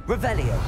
Revelio.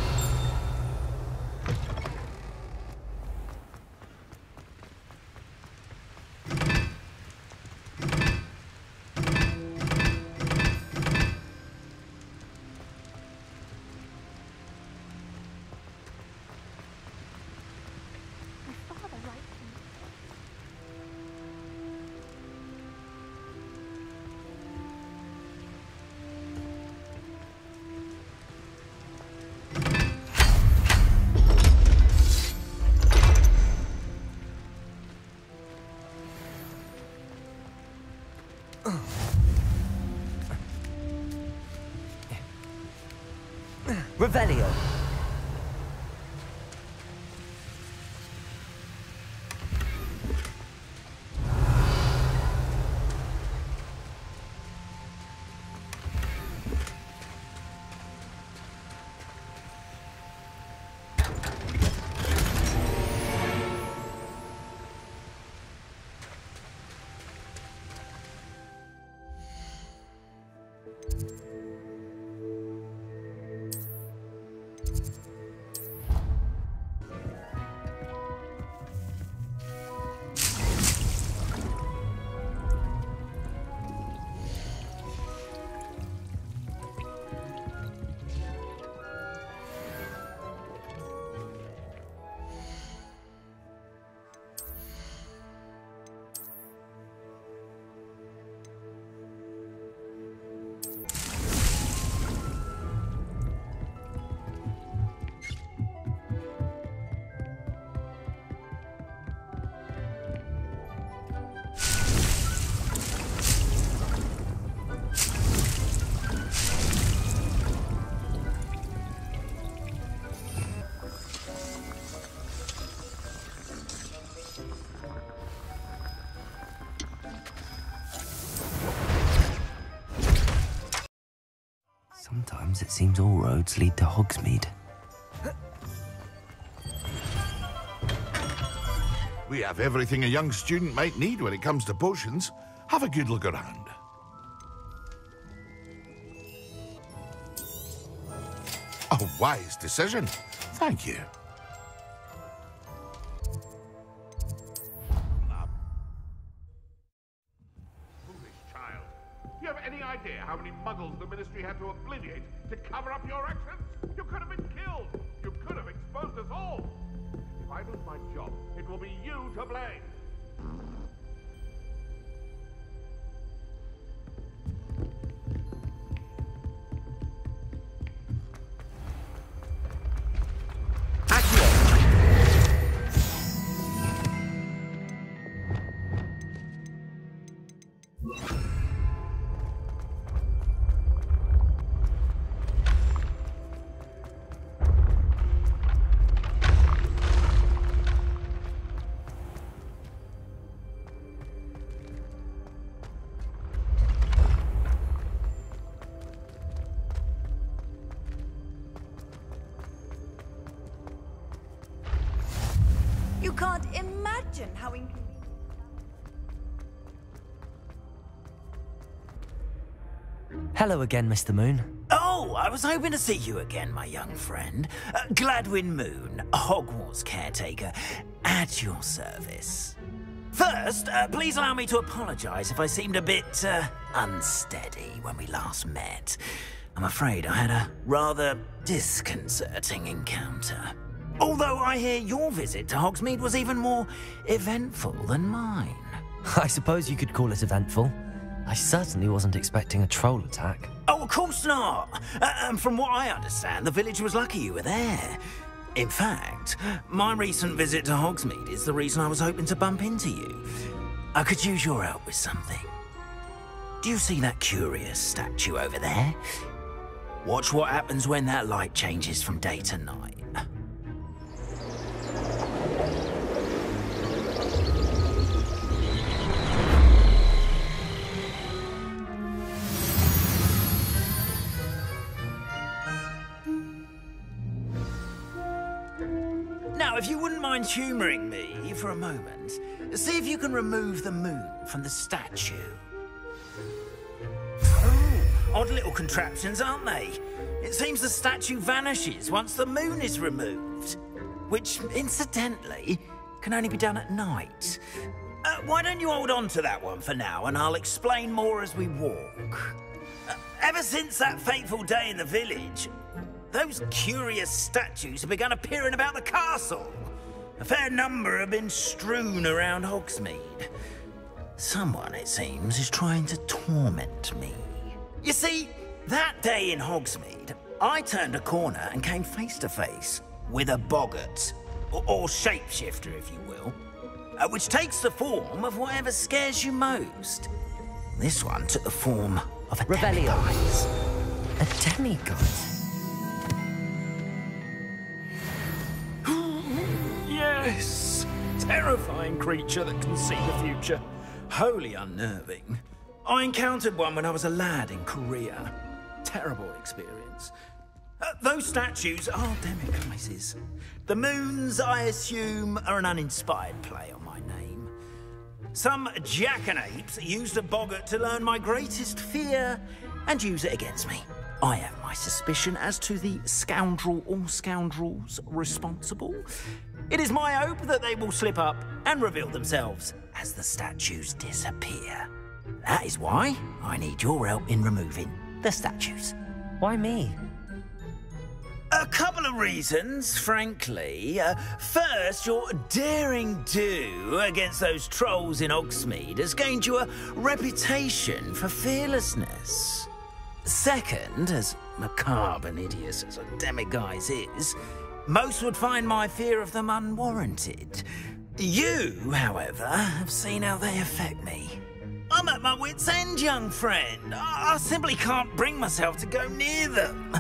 Revelio. Sometimes it seems all roads lead to Hogsmeade. We have everything a young student might need when it comes to potions. Have a good look around. A wise decision. Thank you. Do you have any idea how many muggles the Ministry had to obliterate to cover up your actions? You could have been killed. You could have exposed us all. If I lose my job, it will be you to blame. You can't imagine how inconvenient. Hello again, Mr. Moon. Oh, I was hoping to see you again, my young friend. Gladwin Moon, Hogwarts caretaker, at your service. First, please allow me to apologize if I seemed a bit, unsteady when we last met. I'm afraid I had a rather disconcerting encounter. Although I hear your visit to Hogsmeade was even more eventful than mine. I suppose you could call it eventful. I certainly wasn't expecting a troll attack. Oh, of course not. From what I understand, the village was lucky you were there. In fact, my recent visit to Hogsmeade is the reason I was hoping to bump into you. I could use your help with something. Do you see that curious statue over there? Watch what happens when that light changes from day to night. Now, if you wouldn't mind humouring me for a moment, see if you can remove the moon from the statue. Odd little contraptions, aren't they? It seems the statue vanishes once the moon is removed. Which, incidentally, can only be done at night. Why don't you hold on to that one for now, and I'll explain more as we walk. Ever since that fateful day in the village, those curious statues have begun appearing about the castle. A fair number have been strewn around Hogsmeade. Someone, it seems, is trying to torment me. You see, that day in Hogsmeade, I turned a corner and came face to face with a boggart, or shapeshifter, if you will, which takes the form of whatever scares you most. This one took the form of a demigod. A demigod? Yes! Terrifying creature that can see the future. Wholly unnerving. I encountered one when I was a lad in Korea. Terrible experience. Those statues are demiguises. The moons, I assume, are an uninspired play on my name. Some jackanapes used a boggart to learn my greatest fear and use it against me. I have my suspicion as to the scoundrel or scoundrels responsible. It is my hope that they will slip up and reveal themselves as the statues disappear. That is why I need your help in removing the statues. Why me? A couple of reasons, frankly. First, your daring do against those trolls in Hogsmeade has gained you a reputation for fearlessness. Second, as macabre and hideous as a demiguise is, most would find my fear of them unwarranted. You, however, have seen how they affect me. I'm at my wit's end, young friend. I simply can't bring myself to go near them.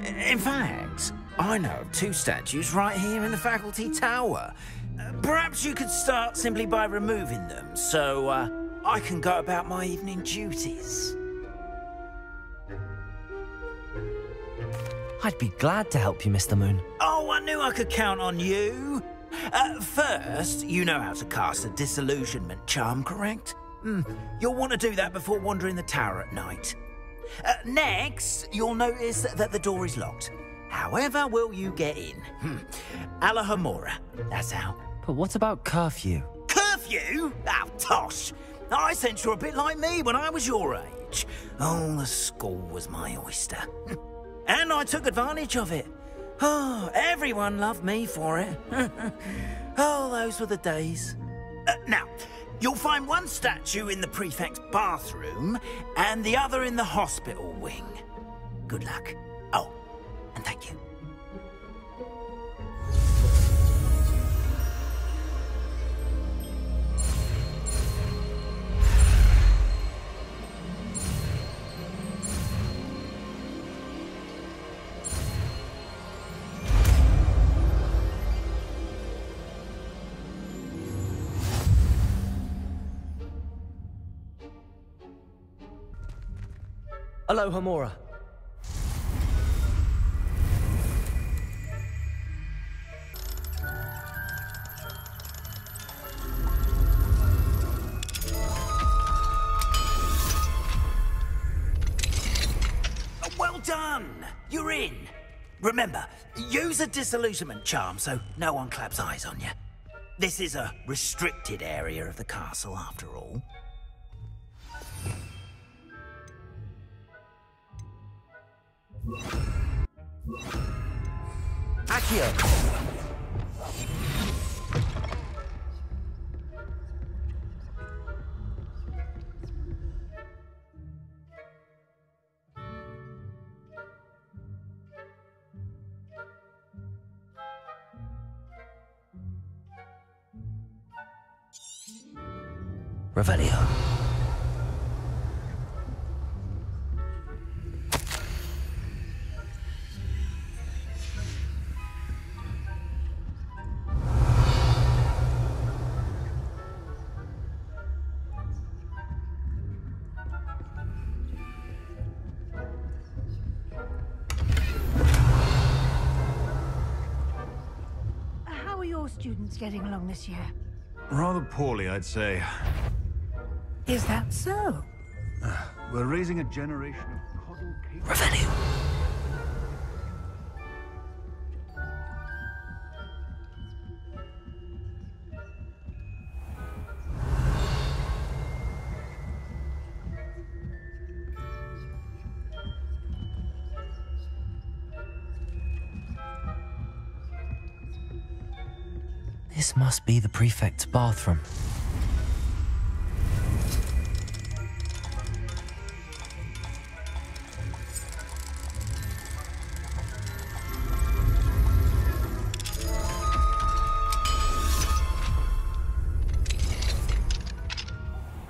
In fact, I know of two statues right here in the faculty tower. Perhaps you could start simply by removing them, so I can go about my evening duties. I'd be glad to help you, Mr. Moon. Oh, I knew I could count on you. First, you know how to cast a disillusionment charm, correct? You'll want to do that before wandering the tower at night. Next, you'll notice that the door is locked. However will you get in? Alohomora, that's how. But what about curfew? Curfew? Oh, tosh. I sense you're a bit like me when I was your age. Oh, the school was my oyster. And I took advantage of it. Oh, everyone loved me for it. Oh, those were the days. Now, you'll find one statue in the prefect's bathroom and the other in the hospital wing. Good luck. Oh, and thank you. Alohomora. Well done! You're in. Remember, use a disillusionment charm so no one claps eyes on you. This is a restricted area of the castle, after all. Accio! Revelio. How are your students getting along this year? Rather poorly, I'd say. Is that so? We're raising a generation of model cake. Revelio. This must be the prefect's bathroom.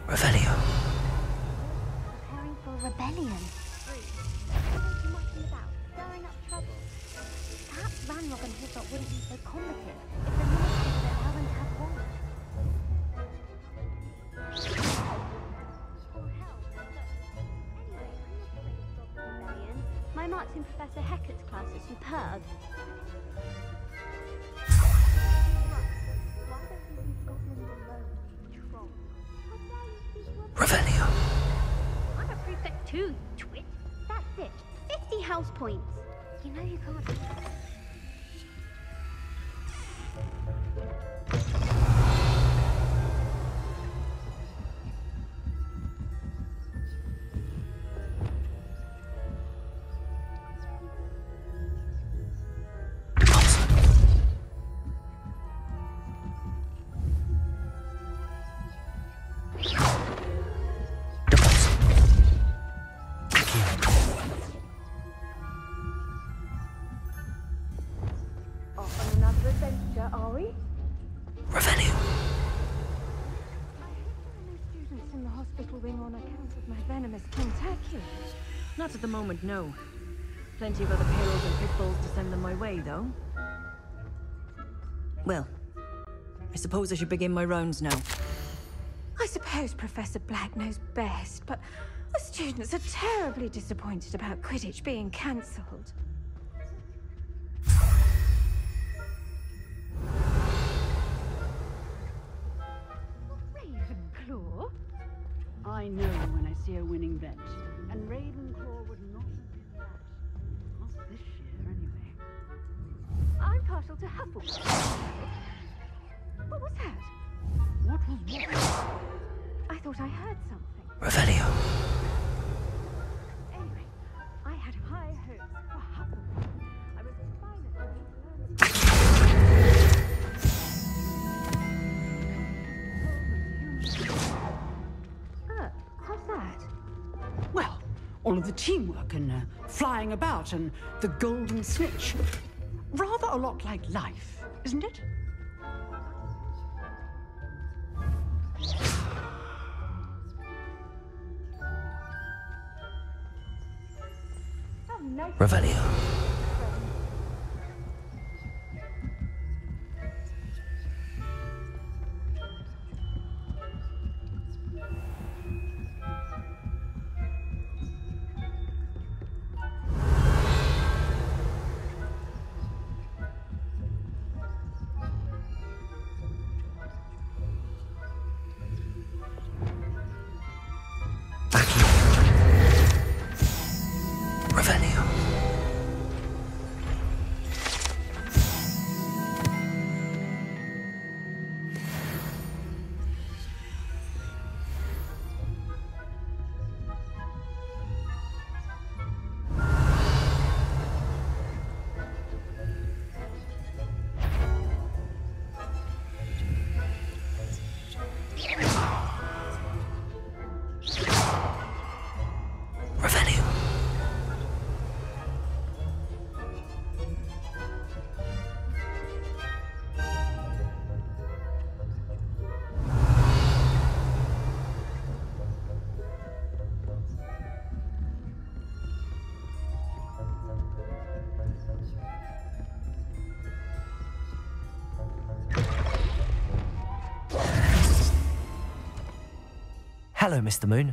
Revelio. Preparing for a rebellion. Too much about stirring up trouble. Perhaps Ranrock and Hilltop wouldn't be so combative if the ministry would allow them to have war. Oh hell! Anyway, I'm not afraid to stop the rebellion. My marks in Professor Hecat's class are superb. Why don't we leave Scotland alone, you troll? Revelio. I'm a prefect too, you twit. That's it. 50 house points. You know you can't. Off on another adventure, are we? Revelio. I hope there are no students in the hospital wing on account of my venomous Kentucky. Not at the moment, no. Plenty of other payrolls and pitfalls to send them my way, though. Well, I suppose I should begin my rounds now. I suppose Professor Black knows best, but the students are terribly disappointed about Quidditch being cancelled. Ravenclaw? I know when I see a winning bench, and Ravenclaw would not have been that. Not this year, anyway. I'm partial to Hufflepuff. What was that? What was what? I thought I heard something. Revelio. Anyway, I had high hopes for Hufflepuff. I was finally to learn. How's that? Well, all of the teamwork and flying about and the golden snitch. Rather a lot like life, isn't it? Oh, nice. Revelio. Revelio. Revelio. Hello, Mr. Moon.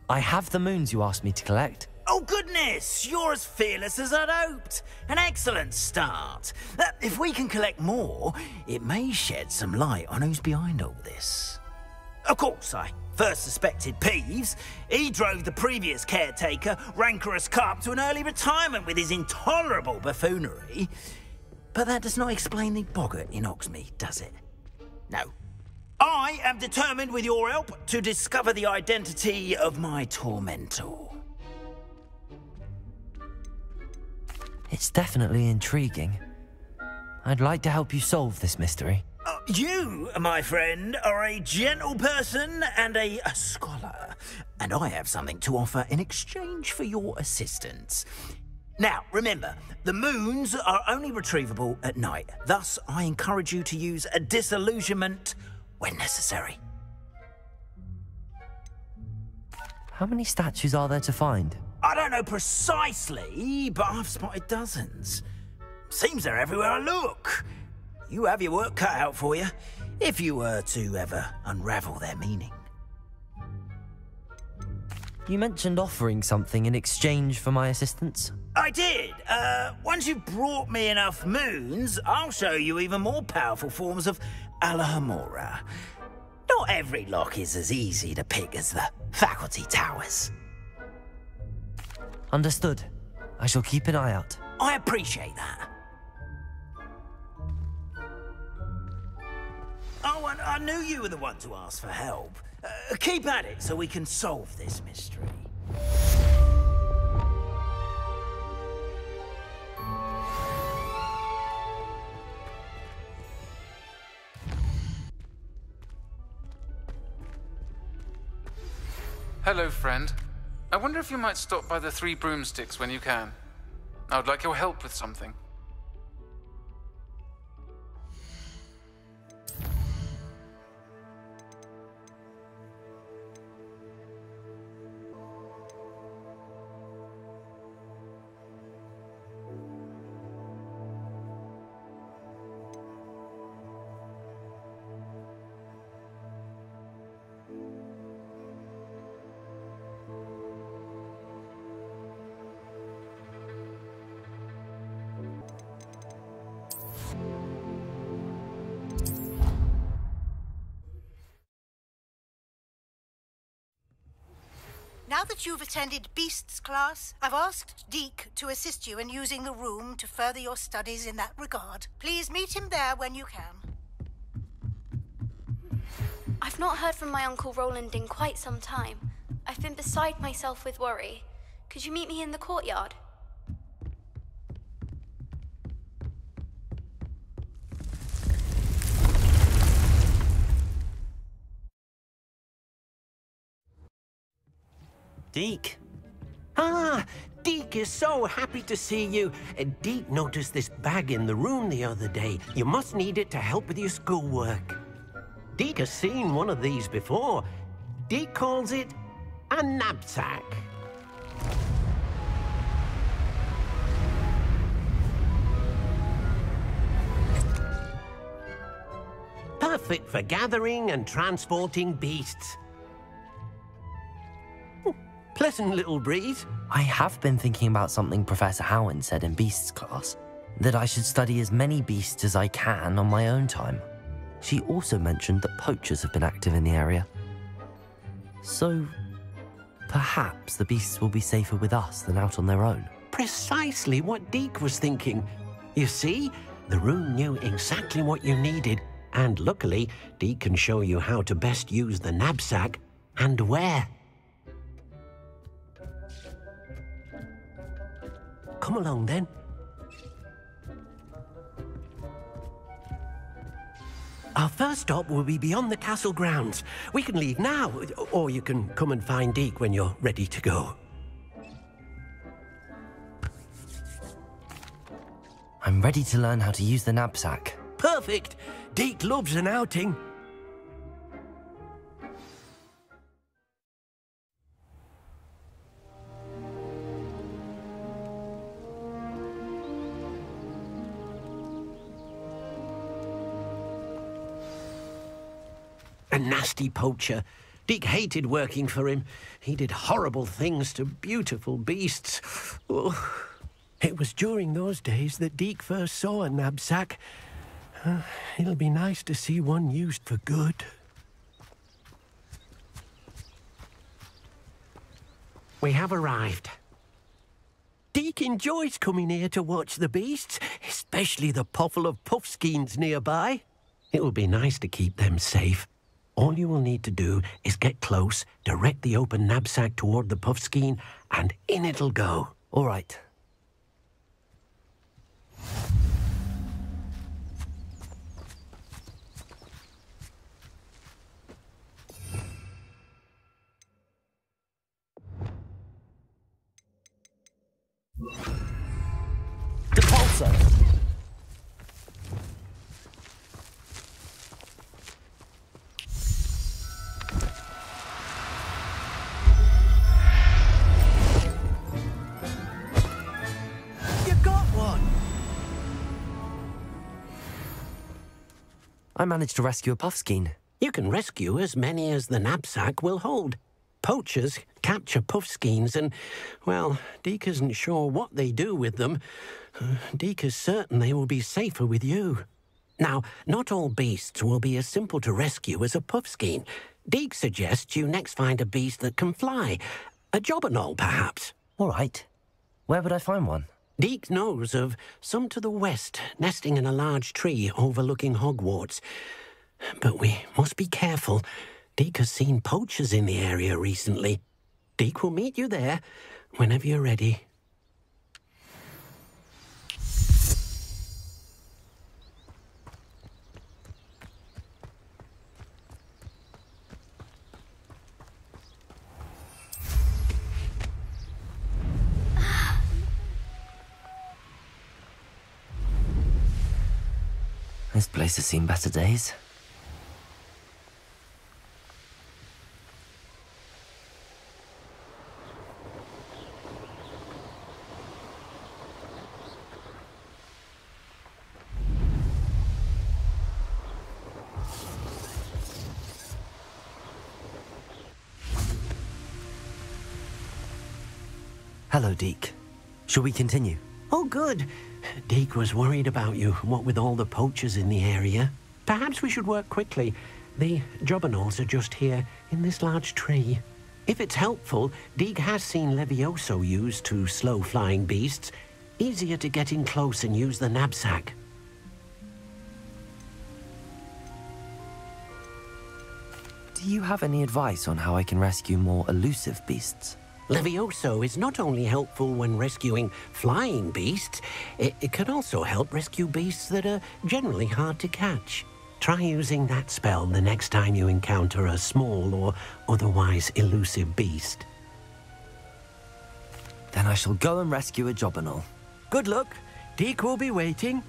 I have the moons you asked me to collect. Oh, goodness! You're as fearless as I'd hoped. An excellent start. If we can collect more, it may shed some light on who's behind all this. Of course, I first suspected Peeves. He drove the previous caretaker, Rancorous Carp, to an early retirement with his intolerable buffoonery. But that does not explain the boggart in Hogsmeade, does it? No. I am determined, with your help, to discover the identity of my tormentor. It's definitely intriguing. I'd like to help you solve this mystery. You, my friend, are a gentle person and a scholar, and I have something to offer in exchange for your assistance. Now, remember, the moons are only retrievable at night. Thus, I encourage you to use a disillusionment when necessary. How many statues are there to find? I don't know precisely, but I've spotted dozens. Seems they're everywhere I look. You have your work cut out for you, if you were to ever unravel their meaning. You mentioned offering something in exchange for my assistance? I did. Once you've brought me enough moons, I'll show you even more powerful forms of Alohomora. Not every lock is as easy to pick as the faculty towers. Understood. I shall keep an eye out. I appreciate that. Oh, and I knew you were the one to ask for help. Keep at it so we can solve this mystery. Hello, friend. I wonder if you might stop by the Three Broomsticks when you can. I would like your help with something. Now that you've attended Beasts class, I've asked Deek to assist you in using the room to further your studies in that regard. Please meet him there when you can. I've not heard from my Uncle Roland in quite some time. I've been beside myself with worry. Could you meet me in the courtyard? Deek. Ah, Deek is so happy to see you. Deek noticed this bag in the room the other day. You must need it to help with your schoolwork. Deek has seen one of these before. Deek calls it a knapsack. Perfect for gathering and transporting beasts. Pleasant little breeze. I have been thinking about something Professor Howin said in Beasts class, that I should study as many beasts as I can on my own time. She also mentioned that poachers have been active in the area. So, perhaps the beasts will be safer with us than out on their own. Precisely what Deek was thinking. You see, the room knew exactly what you needed, and luckily, Deek can show you how to best use the knapsack and where. Come along, then. Our first stop will be beyond the castle grounds. We can leave now, or you can come and find Deek when you're ready to go. I'm ready to learn how to use the knapsack. Perfect! Deek loves an outing. A nasty poacher. Deek hated working for him. He did horrible things to beautiful beasts. Oh, it was during those days that Deek first saw a knapsack. It'll be nice to see one used for good. we have arrived. Deek enjoys coming here to watch the beasts, especially the potful of puffskeins nearby. It will be nice to keep them safe. All you will need to do is get close, direct the open knapsack toward the puffskein, and in it'll go. All right. Depulso! You got one! I managed to rescue a puffskein. You can rescue as many as the knapsack will hold. Poachers capture puffskeins and, well, Deek isn't sure what they do with them. Deek is certain they will be safer with you. Now, not all beasts will be as simple to rescue as a puffskein. Deek suggests you next find a beast that can fly. A jobberknoll, perhaps. All right. Where would I find one? Deek knows of some to the west, nesting in a large tree overlooking Hogwarts. But we must be careful. Deek has seen poachers in the area recently. Deek will meet you there whenever you're ready. This place has seen better days. Hello, Deek. Shall we continue? Oh, good. Deek was worried about you, what with all the poachers in the area. Perhaps we should work quickly. The jobberknolls are just here, in this large tree. If it's helpful, Deek has seen Levioso used to slow flying beasts. Easier to get in close and use the knapsack. Do you have any advice on how I can rescue more elusive beasts? Levioso is not only helpful when rescuing flying beasts, it can also help rescue beasts that are generally hard to catch. Try using that spell the next time you encounter a small or otherwise elusive beast. Then I shall go and rescue a jobberknoll. Good luck. Deek will be waiting.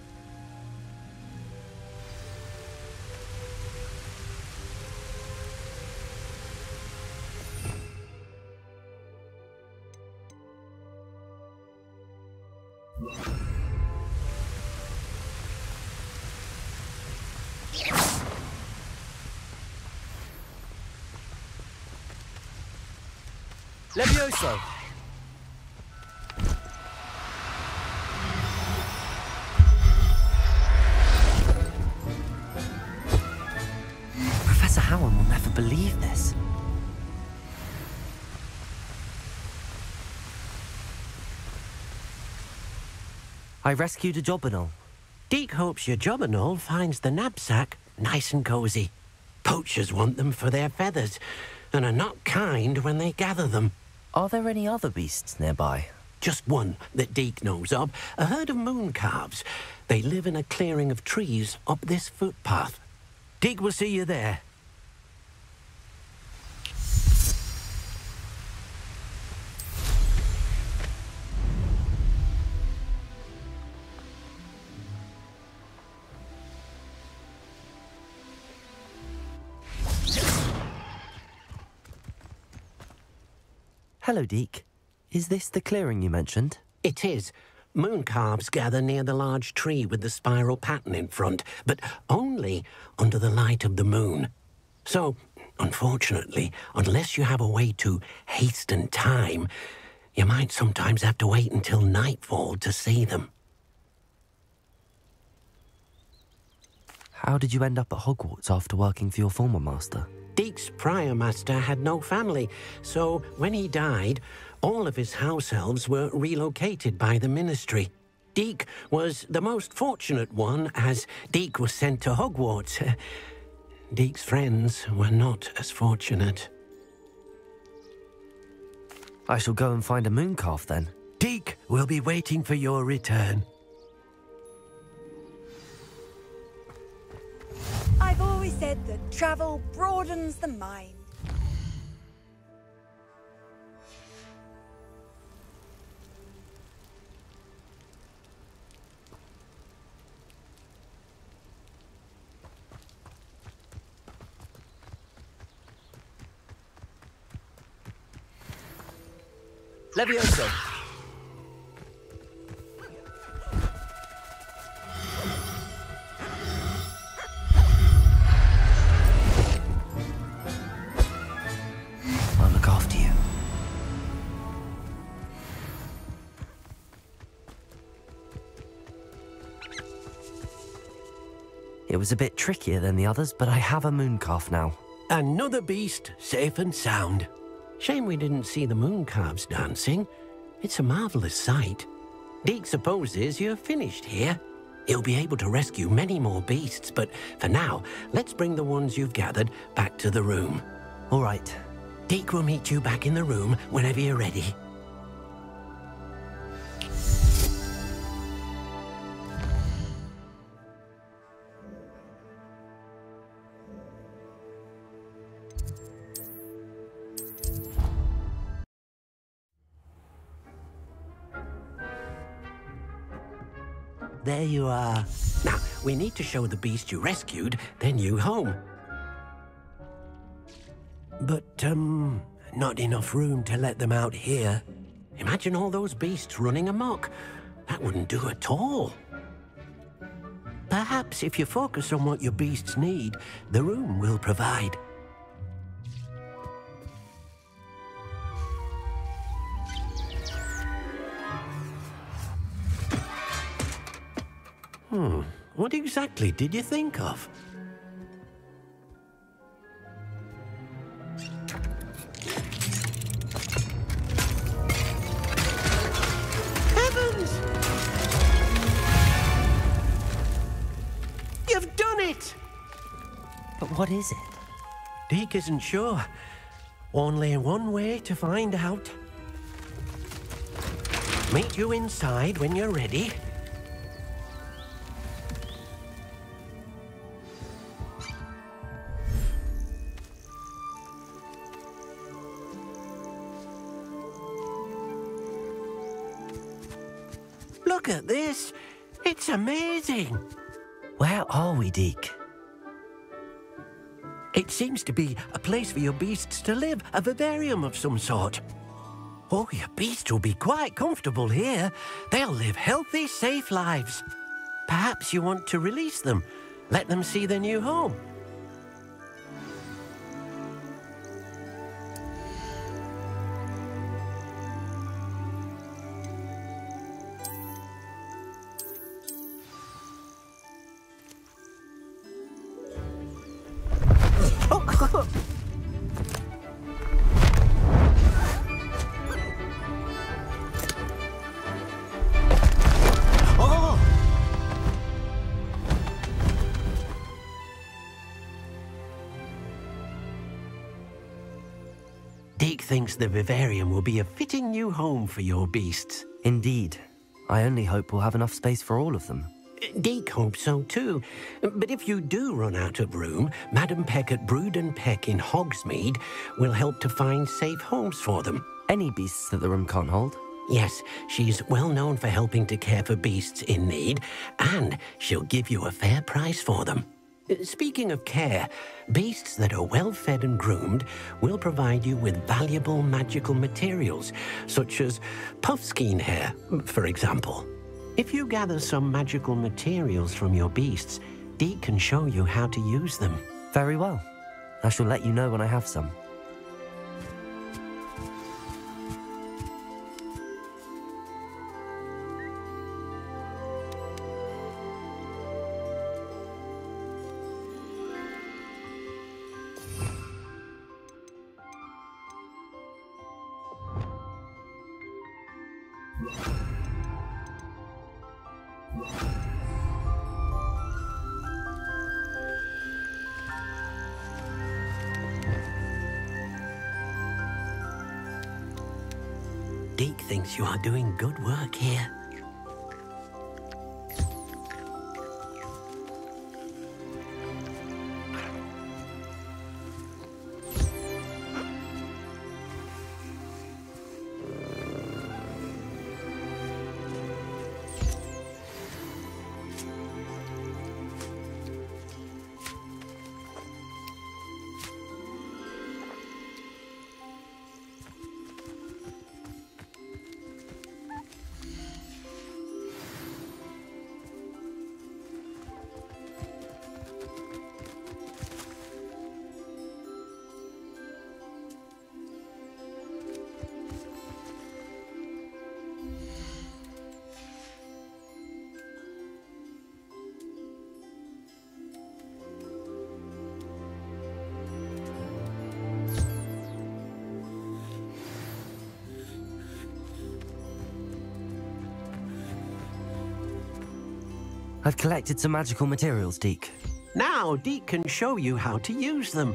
Levioso! Professor Howin will never believe this. I rescued a jobberknoll. Deek hopes your jobberknoll finds the knapsack nice and cozy. Poachers want them for their feathers, and are not kind when they gather them. Are there any other beasts nearby? Just one that Deek knows of, a herd of moon calves. They live in a clearing of trees up this footpath. Deek will see you there. Hello, Deek. Is this the clearing you mentioned? It is. Moon calves gather near the large tree with the spiral pattern in front, but only under the light of the moon. So, unfortunately, unless you have a way to hasten time, you might sometimes have to wait until nightfall to see them. How did you end up at Hogwarts after working for your former master? Deek's prior master had no family, so when he died, all of his house elves were relocated by the Ministry. Deek was the most fortunate one, as Deek was sent to Hogwarts. Deek's friends were not as fortunate. I shall go and find a mooncalf then. Deek will be waiting for your return. I've always said that travel broadens the mind. Levioso! I'll look after you. It was a bit trickier than the others, but I have a mooncalf now. Another beast, safe and sound. Shame we didn't see the mooncalves dancing. It's a marvelous sight. Deek supposes you're finished here. He'll be able to rescue many more beasts, but for now, let's bring the ones you've gathered back to the room. All right. Deek will meet you back in the room whenever you're ready. There you are. Now, we need to show the beast you rescued their new home. But, not enough room to let them out here. Imagine all those beasts running amok. That wouldn't do at all. Perhaps if you focus on what your beasts need, the room will provide. What exactly did you think of? Heavens! You've done it! But what is it? Deek isn't sure. Only one way to find out. Meet you inside when you're ready. Look at this. It's amazing. Where are we, Deek? It seems to be a place for your beasts to live, a vivarium of some sort. Oh, your beasts will be quite comfortable here. They'll live healthy, safe lives. Perhaps you want to release them, let them see their new home. Deek thinks the vivarium will be a fitting new home for your beasts. Indeed. I only hope we'll have enough space for all of them. Deek hopes so too. But if you do run out of room, Madam Peck at Brood and Peck in Hogsmeade will help to find safe homes for them. Any beasts that the room can't hold? Yes, she's well known for helping to care for beasts in need, and she'll give you a fair price for them. Speaking of care, beasts that are well fed and groomed will provide you with valuable magical materials, such as puffskein hair, for example. If you gather some magical materials from your beasts, Deek can show you how to use them. Very well. I shall let you know when I have some. Deek thinks you are doing good work here. I've collected some magical materials, Deek. Now, Deek can show you how to use them.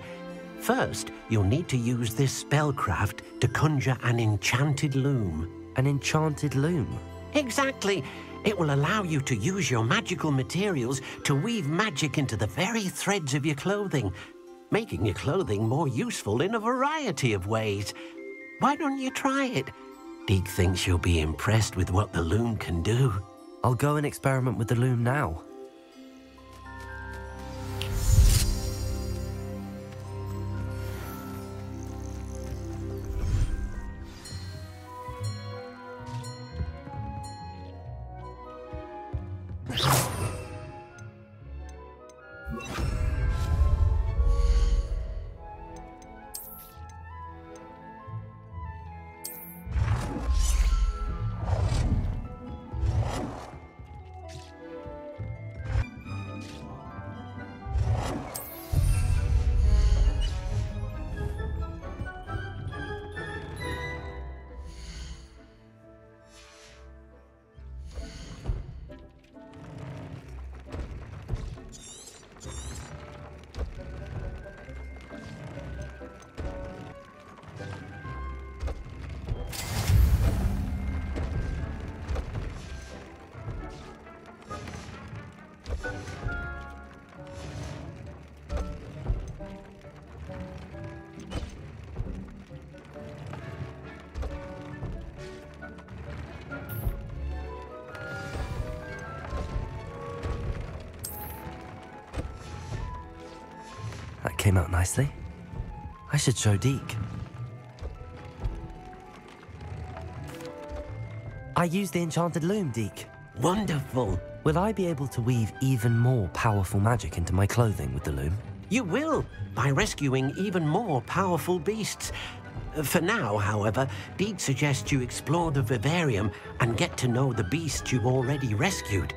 First, you'll need to use this spellcraft to conjure an enchanted loom. An enchanted loom? Exactly. It will allow you to use your magical materials to weave magic into the very threads of your clothing, making your clothing more useful in a variety of ways. Why don't you try it? Deek thinks you'll be impressed with what the loom can do. I'll go and experiment with the loom now. That came out nicely. I should show Deek. I used the enchanted loom, Deek. Wonderful. Will I be able to weave even more powerful magic into my clothing with the loom? You will, by rescuing even more powerful beasts. For now, however, Deek suggests you explore the vivarium and get to know the beasts you've already rescued.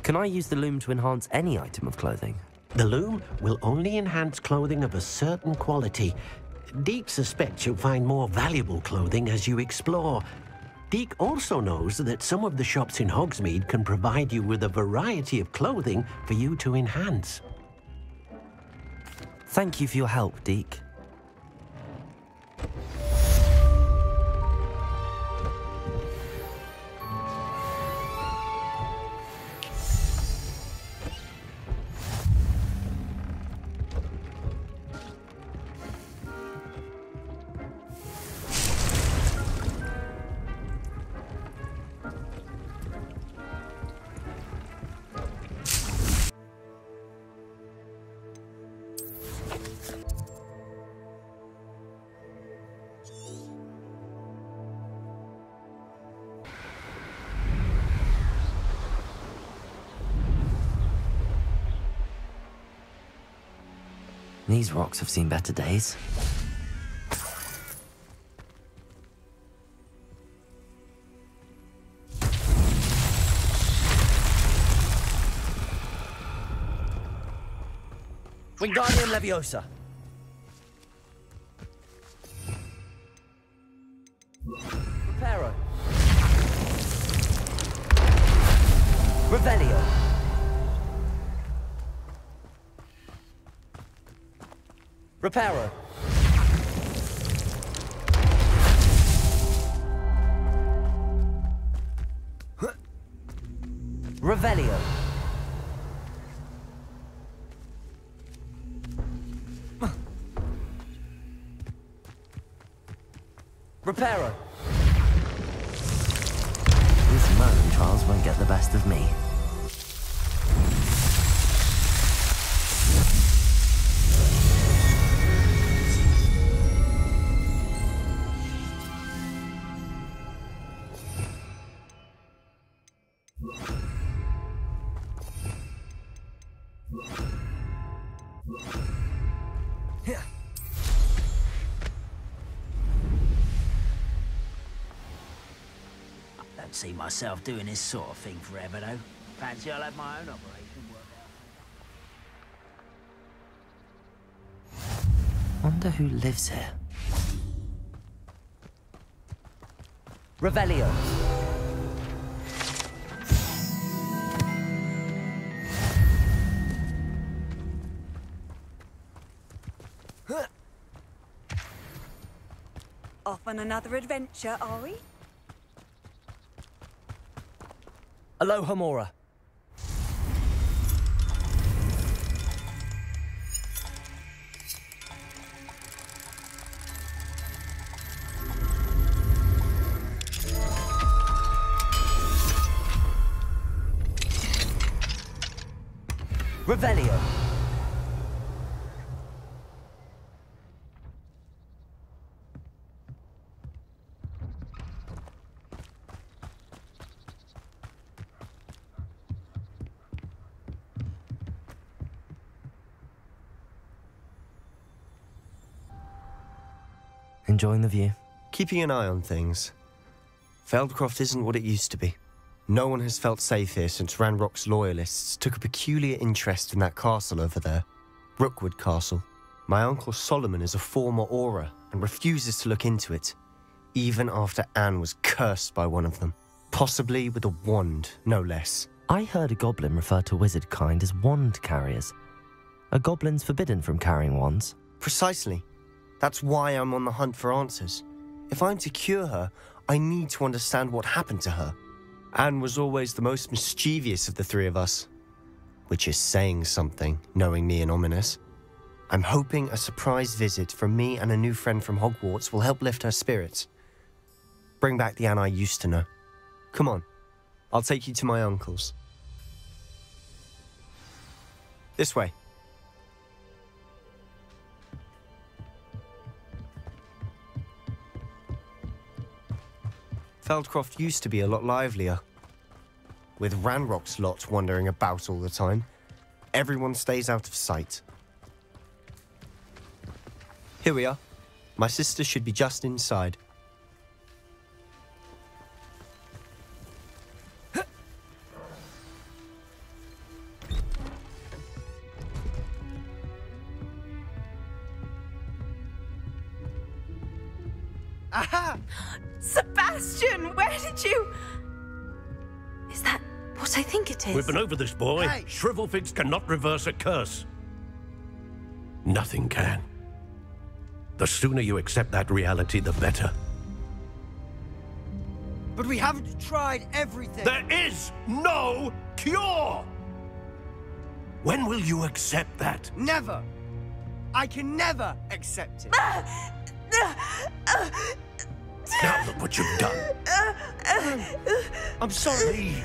Can I use the loom to enhance any item of clothing? The loom will only enhance clothing of a certain quality. Deek suspects you'll find more valuable clothing as you explore. Deek also knows that some of the shops in Hogsmeade can provide you with a variety of clothing for you to enhance. Thank you for your help, Deek. These rocks have seen better days. Wingardium Leviosa. Revelio. Reparo. Revelio. Reparo. These Merlin trials won't get the best of me. Don't see myself doing this sort of thing forever, though. Fancy I'll have my own operation worked out. Wonder who lives here. Revelio. Off on another adventure, are we? Aloha Mora. Revelio. Enjoying the view? Keeping an eye on things. Feldcroft isn't what it used to be. No one has felt safe here since Ranrock's loyalists took a peculiar interest in that castle over there. Rookwood Castle. My uncle Solomon is a former Auror and refuses to look into it, even after Anne was cursed by one of them. Possibly with a wand, no less. I heard a goblin refer to wizard kind as wand carriers. Are goblins forbidden from carrying wands? Precisely. That's why I'm on the hunt for answers. If I'm to cure her, I need to understand what happened to her. Anne was always the most mischievous of the three of us. Which is saying something, knowing me and Ominis. I'm hoping a surprise visit from me and a new friend from Hogwarts will help lift her spirits. Bring back the Anne I used to know. Come on, I'll take you to my uncle's. This way. Feldcroft used to be a lot livelier. With Ranrock's lot wandering about all the time, everyone stays out of sight. Here we are. My sister should be just inside. Aha! Sebastian, where did you... Is that what I think it is? We've been over this, boy. Hey. Shrivelfigs cannot reverse a curse. Nothing can. The sooner you accept that reality, the better. But we haven't tried everything. There is no cure! When will you accept that? Never. I can never accept it. Now look what you've done. I'm sorry.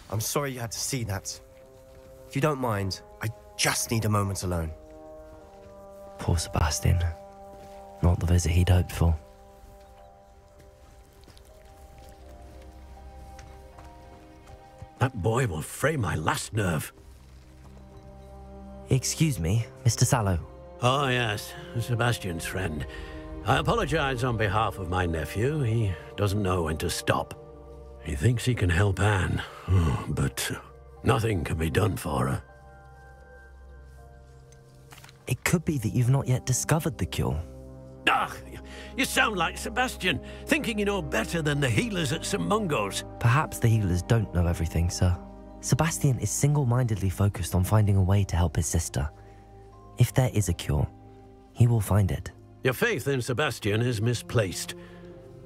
I'm sorry you had to see that. If you don't mind, I just need a moment alone. Poor Sebastian. Not the visit he'd hoped for. That boy will fray my last nerve. Excuse me, Mr. Sallow. Oh, yes, Sebastian's friend. I apologize on behalf of my nephew. He doesn't know when to stop. He thinks he can help Anne, but nothing can be done for her. It could be that you've not yet discovered the cure. Ah, you sound like Sebastian, thinking you know better than the healers at St. Mungo's. Perhaps the healers don't know everything, sir. Sebastian is single-mindedly focused on finding a way to help his sister. If there is a cure, he will find it. Your faith in Sebastian is misplaced.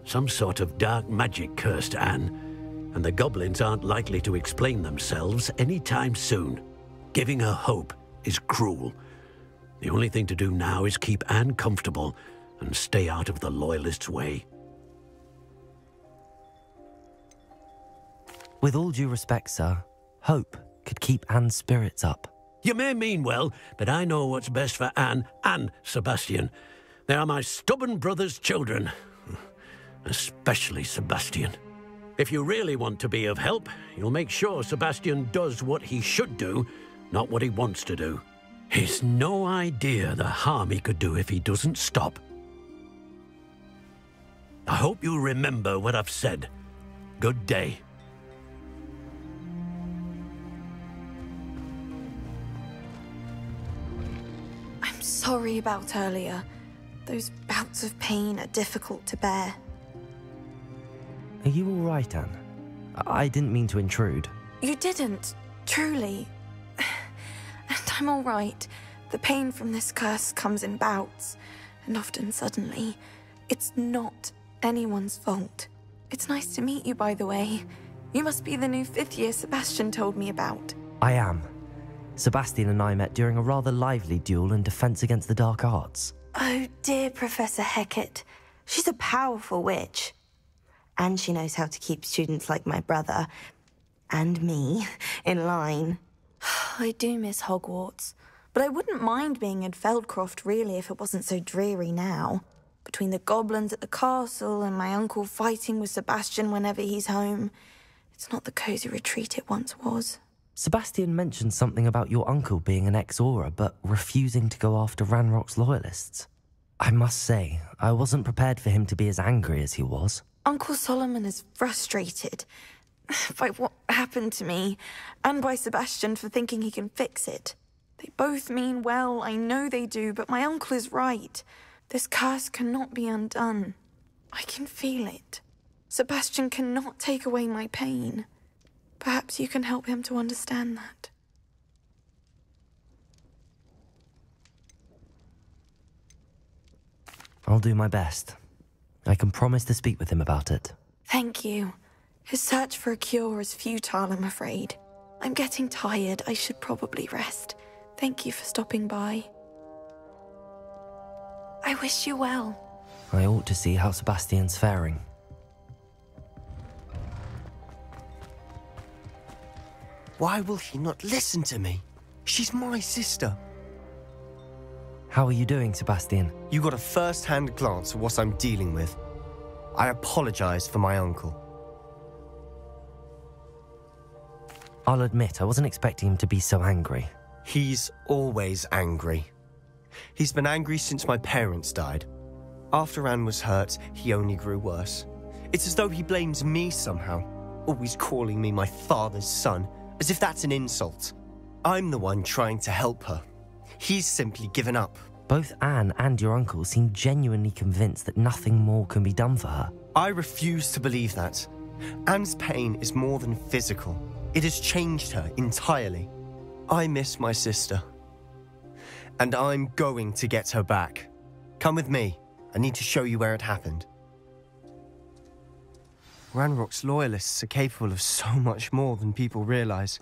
Some sort of dark magic cursed Anne, and the goblins aren't likely to explain themselves anytime soon. Giving her hope is cruel. The only thing to do now is keep Anne comfortable and stay out of the Loyalists' way. With all due respect, sir, hope could keep Anne's spirits up. You may mean well, but I know what's best for Anne and Sebastian. They are my stubborn brother's children. Especially Sebastian. If you really want to be of help, you'll make sure Sebastian does what he should do, not what he wants to do. He's no idea the harm he could do if he doesn't stop. I hope you'll remember what I've said. Good day. I'm sorry about earlier. Those bouts of pain are difficult to bear. Are you all right, Anne? I didn't mean to intrude. You didn't, truly. And I'm all right. The pain from this curse comes in bouts, and often suddenly. It's not anyone's fault. It's nice to meet you, by the way. You must be the new 5th year Sebastian told me about. I am. Sebastian and I met during a rather lively duel in Defense Against the Dark Arts. Oh, dear Professor Hecat. She's a powerful witch. And she knows how to keep students like my brother, and me, in line. I do miss Hogwarts, but I wouldn't mind being in Feldcroft, really, if it wasn't so dreary now. Between the goblins at the castle and my uncle fighting with Sebastian whenever he's home, it's not the cosy retreat it once was. Sebastian mentioned something about your uncle being an ex-Auror, but refusing to go after Ranrock's Loyalists. I must say, I wasn't prepared for him to be as angry as he was. Uncle Solomon is frustrated by what happened to me, and by Sebastian for thinking he can fix it. They both mean well, I know they do, but my uncle is right. This curse cannot be undone. I can feel it. Sebastian cannot take away my pain. Perhaps you can help him to understand that. I'll do my best. I can promise to speak with him about it. Thank you. His search for a cure is futile, I'm afraid. I'm getting tired. I should probably rest. Thank you for stopping by. I wish you well. I ought to see how Sebastian's faring. Why will he not listen to me? She's my sister. How are you doing, Sebastian? You got a first-hand glance at what I'm dealing with. I apologize for my uncle. I'll admit, I wasn't expecting him to be so angry. He's always angry. He's been angry since my parents died. After Anne was hurt, he only grew worse. It's as though he blames me somehow, always calling me my father's son, as if that's an insult. I'm the one trying to help her. He's simply given up. Both Anne and your uncle seem genuinely convinced that nothing more can be done for her. I refuse to believe that. Anne's pain is more than physical. It has changed her entirely. I miss my sister. And I'm going to get her back. Come with me. I need to show you where it happened. Ranrock's Loyalists are capable of so much more than people realize.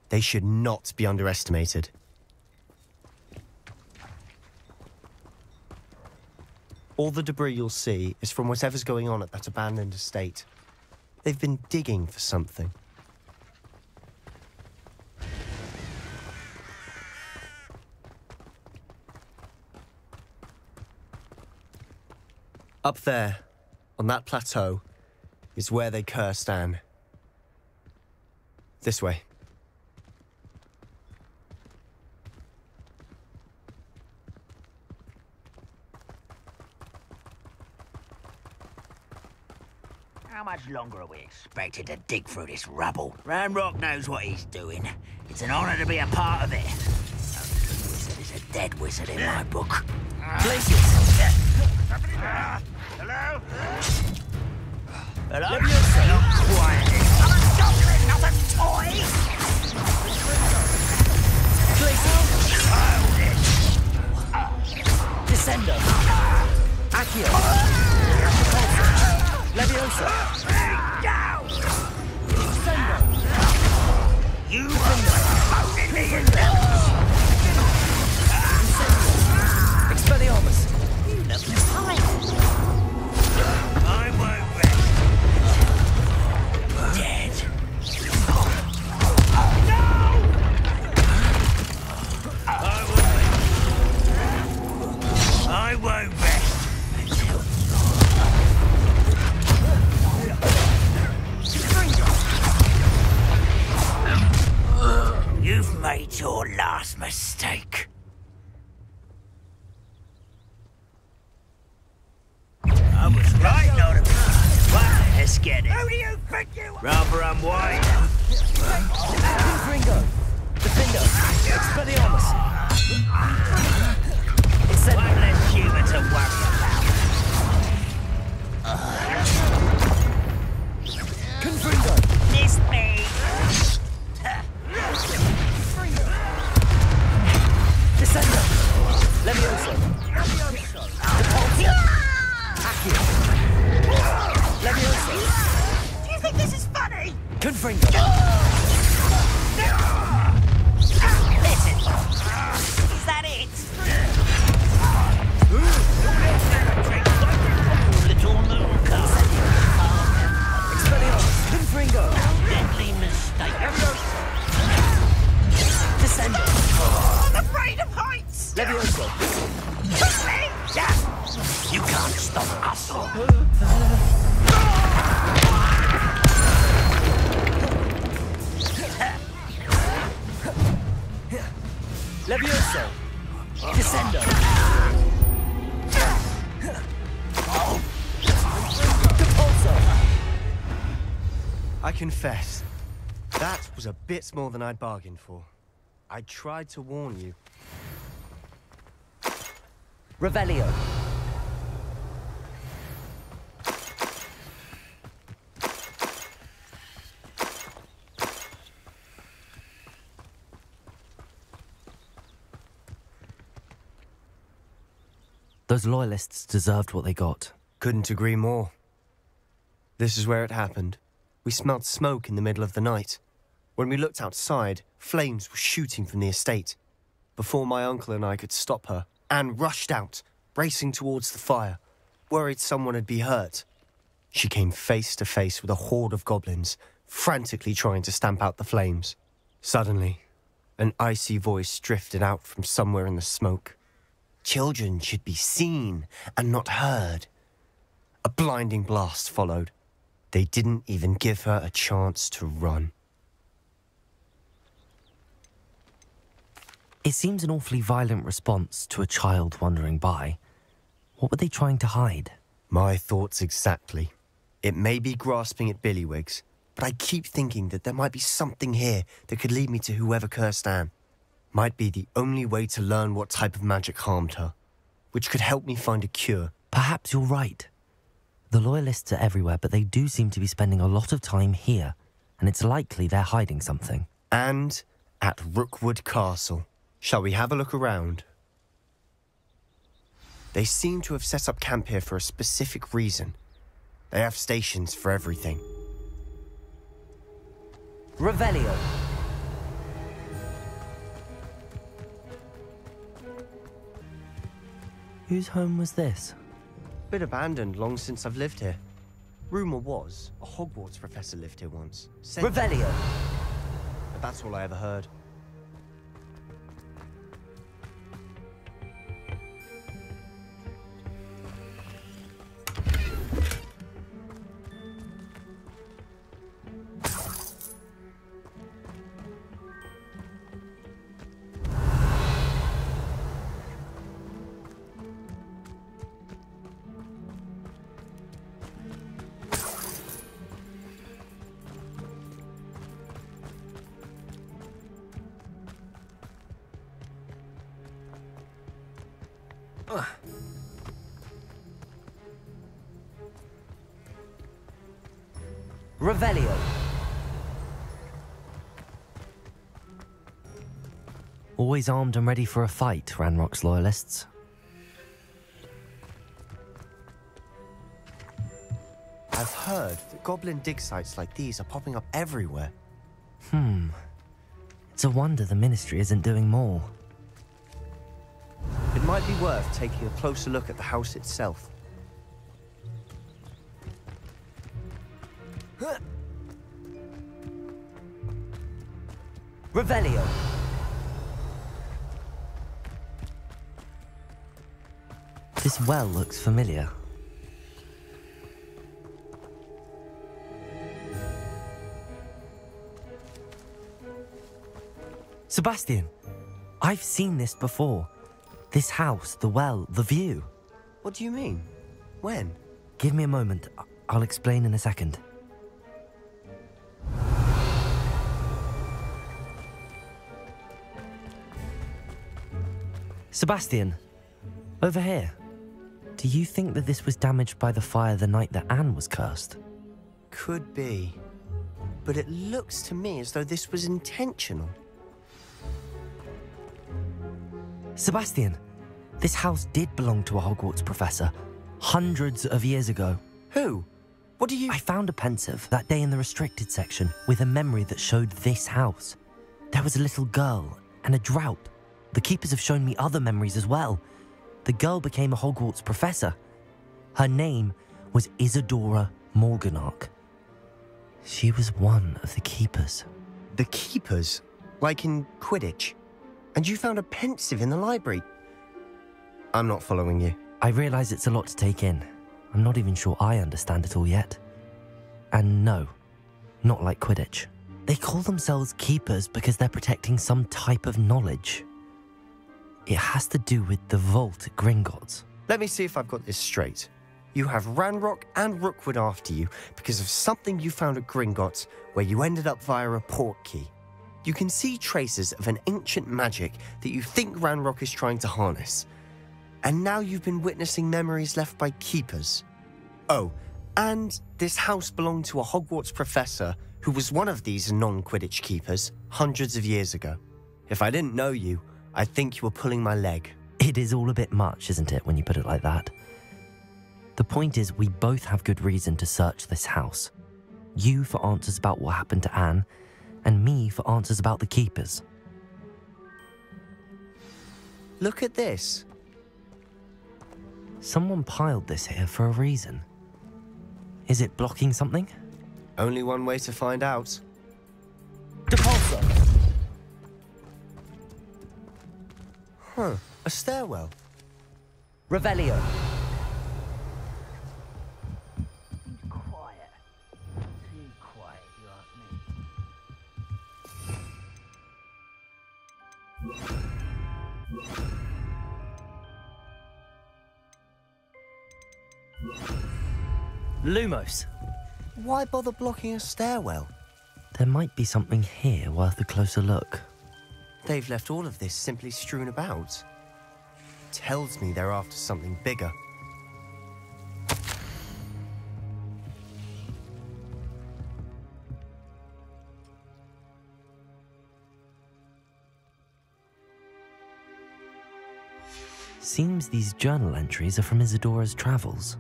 They should not be underestimated. All the debris you'll see is from whatever's going on at that abandoned estate. They've been digging for something. Up there, on that plateau, is where they cursed Anne. This way. How much longer are we expected to dig through this rubble? Ranrock knows what he's doing. It's an honor to be a part of it. This is a dead wizard in my book. Places. Hello? Hello? Leviosa. Not quiet. I'm a goblin, not a toy! Places. Descendo. Accio. Leviosa. Descendo. You voted me in there. Expelliarmus. You look tired. I won't rest. Dead. No! I won't rest until... You've made your last mistake. I was right, not a... Well, let's get it. Who do you think you are? Rather unwise. Ringo. Defender. Expelliarmus. One less human to worry about. Confringo. Miss me. Descendo. Leviosa. Accio. Leviosa. Do you think this is funny? Confringo. Listen. Is that it? Little moon cow. Expelliarmus. Confringo. Deadly mistake. Descendo. I'm afraid of heights. Leviosa. Push me. You can't stop us. Leviosa. Descendo. Depulso. I confess, that was a bit more than I'd bargained for. I tried to warn you. Revelio. Those loyalists deserved what they got. Couldn't agree more. This is where it happened. We smelled smoke in the middle of the night. When we looked outside, flames were shooting from the estate. Before my uncle and I could stop her, Anne rushed out, racing towards the fire, worried someone had been hurt. She came face to face with a horde of goblins, frantically trying to stamp out the flames. Suddenly, an icy voice drifted out from somewhere in the smoke. Children should be seen and not heard. A blinding blast followed. They didn't even give her a chance to run. It seems an awfully violent response to a child wandering by. What were they trying to hide? My thoughts exactly. It may be grasping at Billywigs, but I keep thinking that there might be something here that could lead me to whoever cursed Anne. Might be the only way to learn what type of magic harmed her, which could help me find a cure. Perhaps you're right. The Loyalists are everywhere, but they do seem to be spending a lot of time here, and it's likely they're hiding something. And at Rookwood Castle. Shall we have a look around? They seem to have set up camp here for a specific reason. They have stations for everything. Revelio. Whose home was this? Been abandoned long since I've lived here. Rumour was, a Hogwarts professor lived here once. Revelio. But that's all I ever heard. Revelio. Always armed and ready for a fight, Ranrock's loyalists. I've heard that goblin dig sites like these are popping up everywhere. It's a wonder the Ministry isn't doing more. It might be worth taking a closer look at the house itself. Revelio. This well looks familiar. Sebastian, I've seen this before. This house, the well, the view. What do you mean? When? Give me a moment. I'll explain in a second. Sebastian, over here. Do you think that this was damaged by the fire the night that Anne was cursed? Could be. But it looks to me as though this was intentional. Sebastian, this house did belong to a Hogwarts professor hundreds of years ago. Who? What do you... I found a pensive that day in the restricted section with a memory that showed this house. There was a little girl and a drought. The keepers have shown me other memories as well. The girl became a Hogwarts professor. Her name was Isadora Morganach. She was one of the keepers. The keepers? Like in Quidditch? And you found a pensive in the library? I'm not following you. I realise it's a lot to take in. I'm not even sure I understand it all yet. And no, not like Quidditch. They call themselves keepers because they're protecting some type of knowledge. It has to do with the vault at Gringotts. Let me see if I've got this straight. You have Ranrock and Rookwood after you because of something you found at Gringotts where you ended up via a portkey. You can see traces of an ancient magic that you think Ranrock is trying to harness. And now you've been witnessing memories left by keepers. Oh, and this house belonged to a Hogwarts professor who was one of these non-Quidditch keepers hundreds of years ago. If I didn't know you, I'd think you were pulling my leg. It is all a bit much, isn't it, when you put it like that? The point is, we both have good reason to search this house. You for answers about what happened to Anne, and me for answers about the keepers. Look at this. Someone piled this here for a reason. Is it blocking something? Only one way to find out. Depulsor! Huh, a stairwell. Revelio. Quiet. Too quiet, if you ask me. Lumos. Why bother blocking a stairwell? There might be something here worth a closer look. They've left all of this simply strewn about. Tells me they're after something bigger. Seems these journal entries are from Isadora's travels.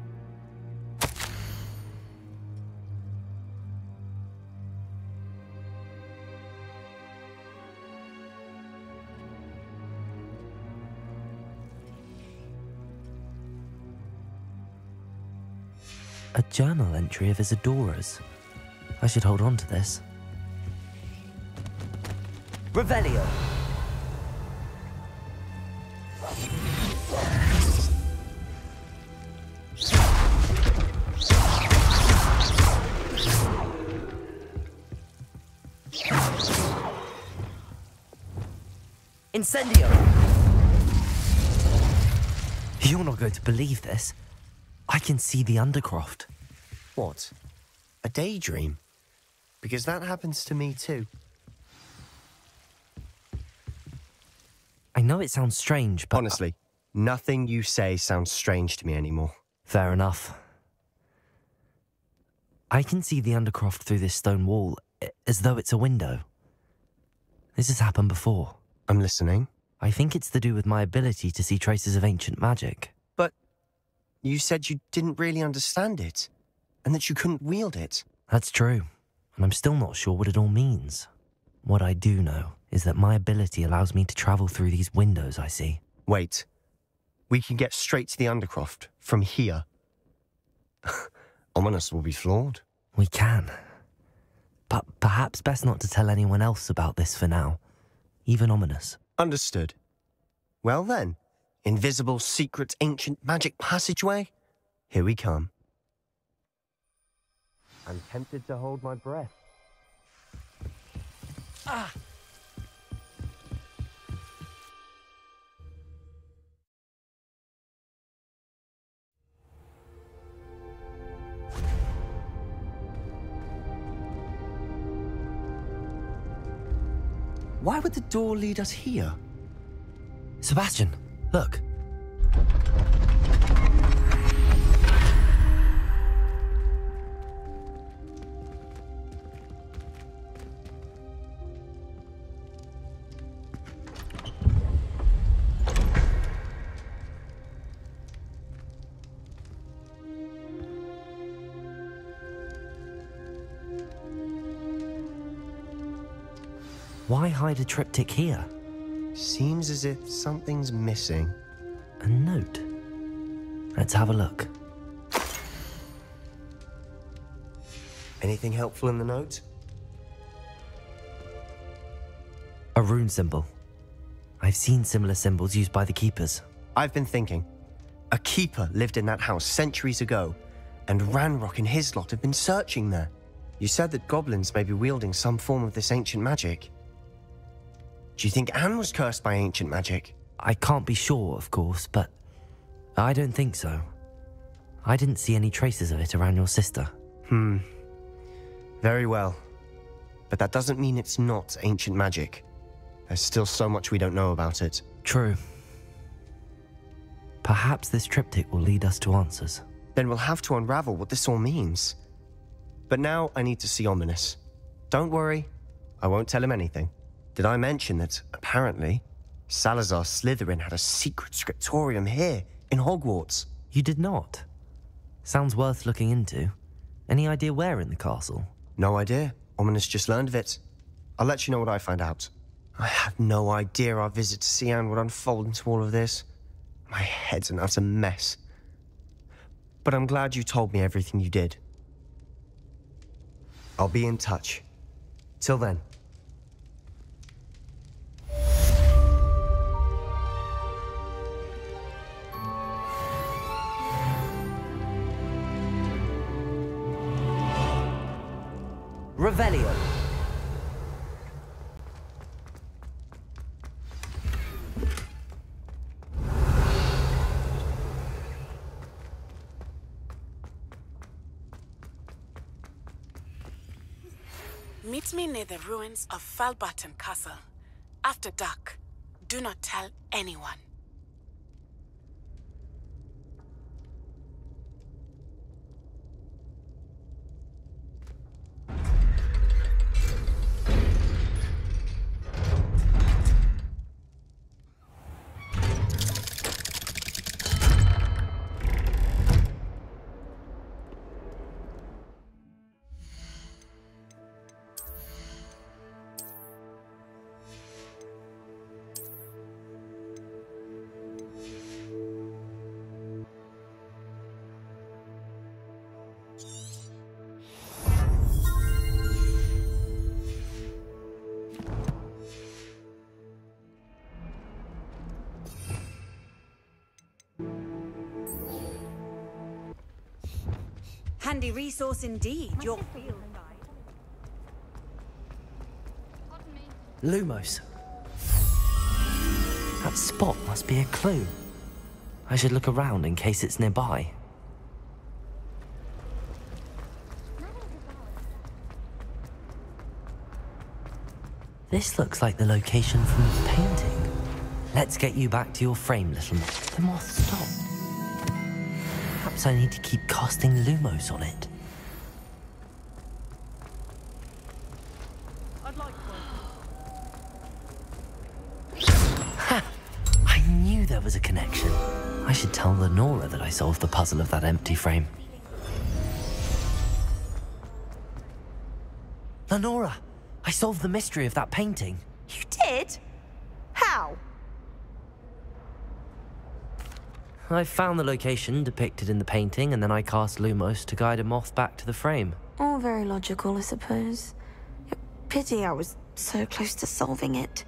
A journal entry of Isadora's. I should hold on to this. Revelio. Incendio! You're not going to believe this. I can see the Undercroft. What? A daydream? Because that happens to me too. I know it sounds strange, but... Honestly, Nothing you say sounds strange to me anymore. Fair enough. I can see the Undercroft through this stone wall, as though it's a window. This has happened before. I'm listening. I think it's to do with my ability to see traces of ancient magic. But you said you didn't really understand it, and that you couldn't wield it. That's true, and I'm still not sure what it all means. What I do know is that my ability allows me to travel through these windows I see. Wait. We can get straight to the Undercroft from here. Ominis will be floored. We can. But perhaps best not to tell anyone else about this for now. Even Ominis. Understood. Well then, invisible, secret, ancient magic passageway? Here we come. I'm tempted to hold my breath. Ah! Why would the door lead us here? Sebastian, look. Why hide a triptych here? Seems as if something's missing. A note. Let's have a look. Anything helpful in the note? A rune symbol. I've seen similar symbols used by the keepers. I've been thinking. A keeper lived in that house centuries ago, and Ranrock and his lot have been searching there. You said that goblins may be wielding some form of this ancient magic. Do you think Anne was cursed by ancient magic? I can't be sure, of course, but I don't think so. I didn't see any traces of it around your sister. Very well. But that doesn't mean it's not ancient magic. There's still so much we don't know about it. True. Perhaps this triptych will lead us to answers. Then we'll have to unravel what this all means. But now I need to see Ominis. Don't worry, I won't tell him anything. Did I mention that, apparently, Salazar Slytherin had a secret scriptorium here, in Hogwarts? You did not? Sounds worth looking into. Any idea where in the castle? No idea. Ominis just learned of it. I'll let you know what I find out. I had no idea our visit to Cian would unfold into all of this. My head's an utter mess. But I'm glad you told me everything you did. I'll be in touch. Till then. Revelio. Meet me near the ruins of Falbarton Castle. After dark. Do not tell anyone. Handy resource indeed. You're... Lumos. That spot must be a clue. I should look around in case it's nearby. This looks like the location from the painting. Let's get you back to your frame, little moth. The moth stopped. Perhaps I need to keep casting Lumos on it. Ha! I knew there was a connection. I should tell Lenora that I solved the puzzle of that empty frame. Lenora! I solved the mystery of that painting. You did? How? I found the location depicted in the painting, and then I cast Lumos to guide a moth back to the frame. All very logical, I suppose. Pity I was so close to solving it.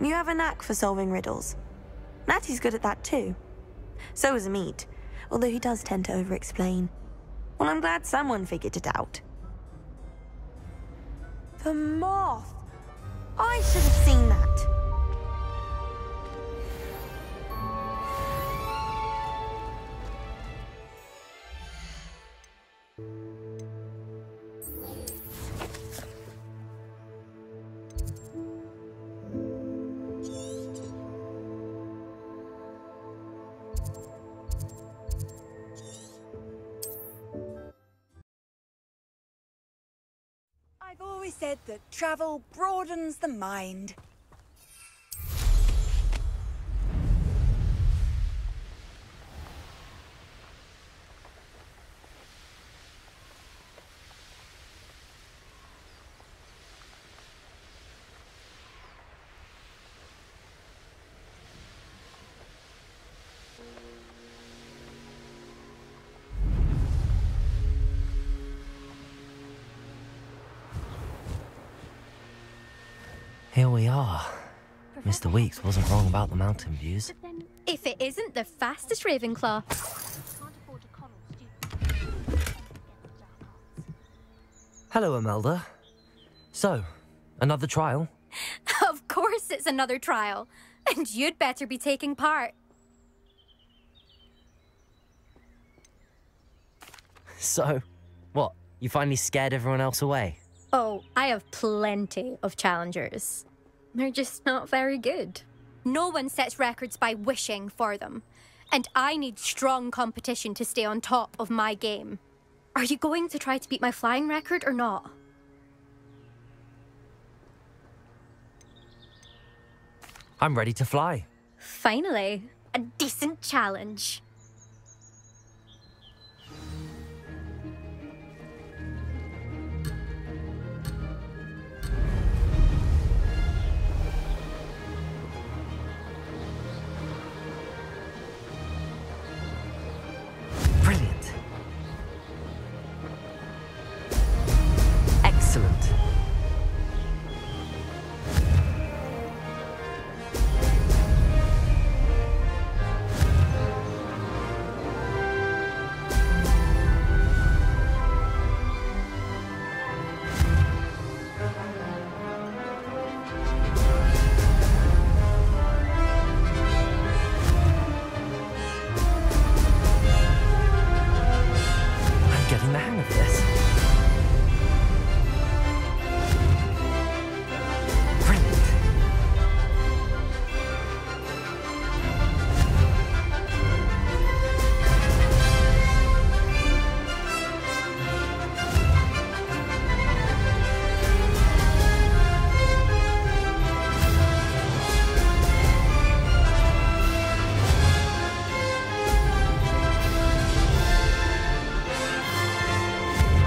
You have a knack for solving riddles. Natty's good at that too. So is Amit, although he does tend to over-explain. Well, I'm glad someone figured it out. The moth! I should have seen that. I've always said that travel broadens the mind. Here we are. Mr. Weeks wasn't wrong about the mountain views. If it isn't the fastest Ravenclaw. Hello, Imelda. So, another trial? Of course it's another trial. And you'd better be taking part. So, what? You finally scared everyone else away? Oh, I have plenty of challengers. They're just not very good. No one sets records by wishing for them. And I need strong competition to stay on top of my game. Are you going to try to beat my flying record or not? I'm ready to fly. Finally, a decent challenge. Brilliant. Excellent. Getting the hang of this. Brilliant.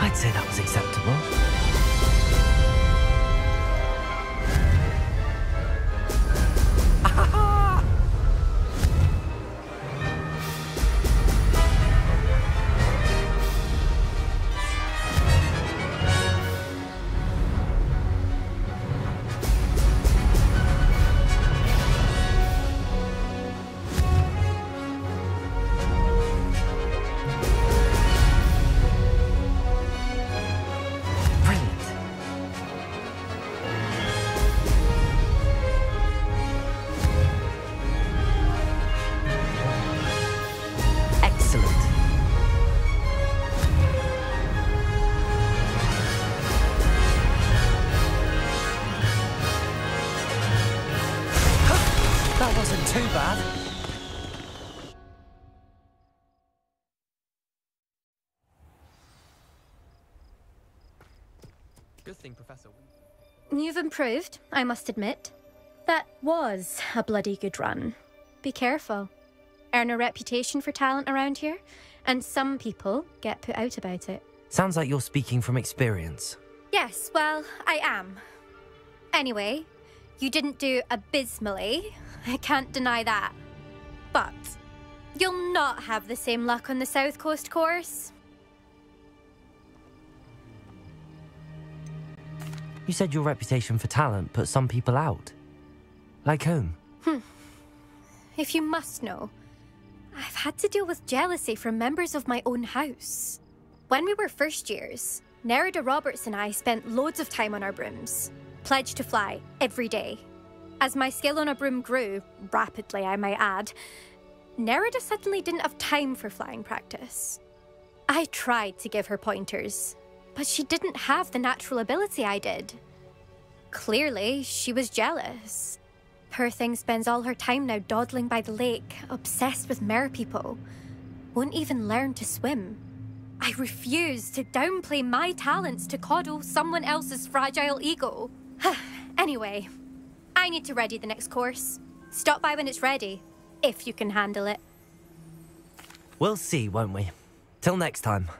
I'd say that was acceptable. Brilliant. Good thing, Professor. You've improved, I must admit. That was a bloody good run. Be careful. Earn a reputation for talent around here, and some people get put out about it. Sounds like you're speaking from experience. Yes, well, I am. Anyway, you didn't do abysmally. I can't deny that. But you'll not have the same luck on the South Coast course. You said your reputation for talent put some people out. Like whom? If you must know, I've had to deal with jealousy from members of my own house. When we were first years, Nerida Roberts and I spent loads of time on our brooms, pledged to fly every day. As my skill on a broom grew, rapidly I might add, Nerida suddenly didn't have time for flying practice. I tried to give her pointers, but she didn't have the natural ability I did. Clearly, she was jealous. Poor thing spends all her time now dawdling by the lake, obsessed with merpeople. Won't even learn to swim. I refuse to downplay my talents to coddle someone else's fragile ego. Anyway, I need to ready the next course. Stop by when it's ready, if you can handle it. We'll see, won't we? Till next time.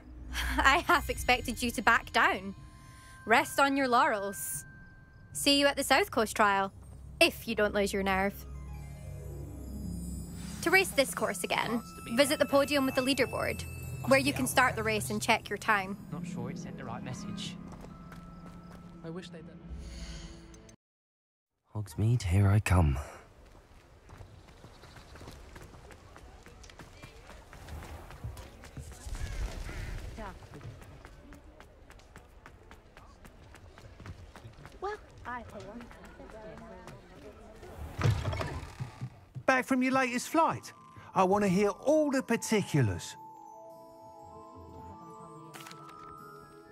I half expected you to back down. Rest on your laurels. See you at the South Coast trial, if you don't lose your nerve. To race this course again, visit the podium with the leaderboard, where you can start the race and check your time. Not sure it sent the right message. I wish they'd done. Hogsmeade, here I come. Well, I for one. Back from your latest flight? I want to hear all the particulars.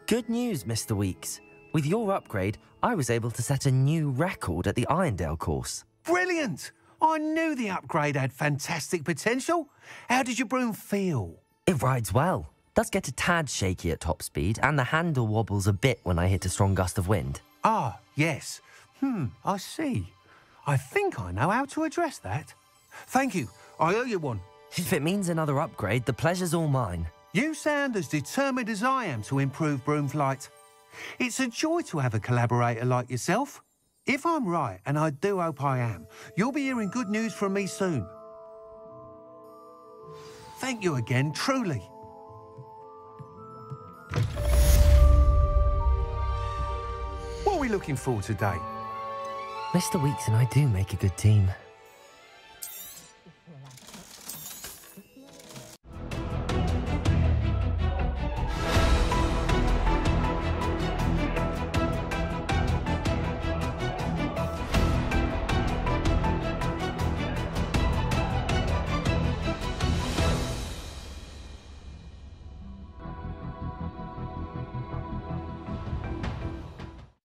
Good news, Mr. Weeks. With your upgrade, I was able to set a new record at the Irondale course. Brilliant! I knew the upgrade had fantastic potential. How did your broom feel? It rides well. Does get a tad shaky at top speed, and the handle wobbles a bit when I hit a strong gust of wind. Ah, yes. I see. I think I know how to address that. Thank you. I owe you one. If it means another upgrade, the pleasure's all mine. You sound as determined as I am to improve broom flight. It's a joy to have a collaborator like yourself. If I'm right, and I do hope I am, you'll be hearing good news from me soon. Thank you again, truly. What are we looking for today? Mr. Weeks and I do make a good team.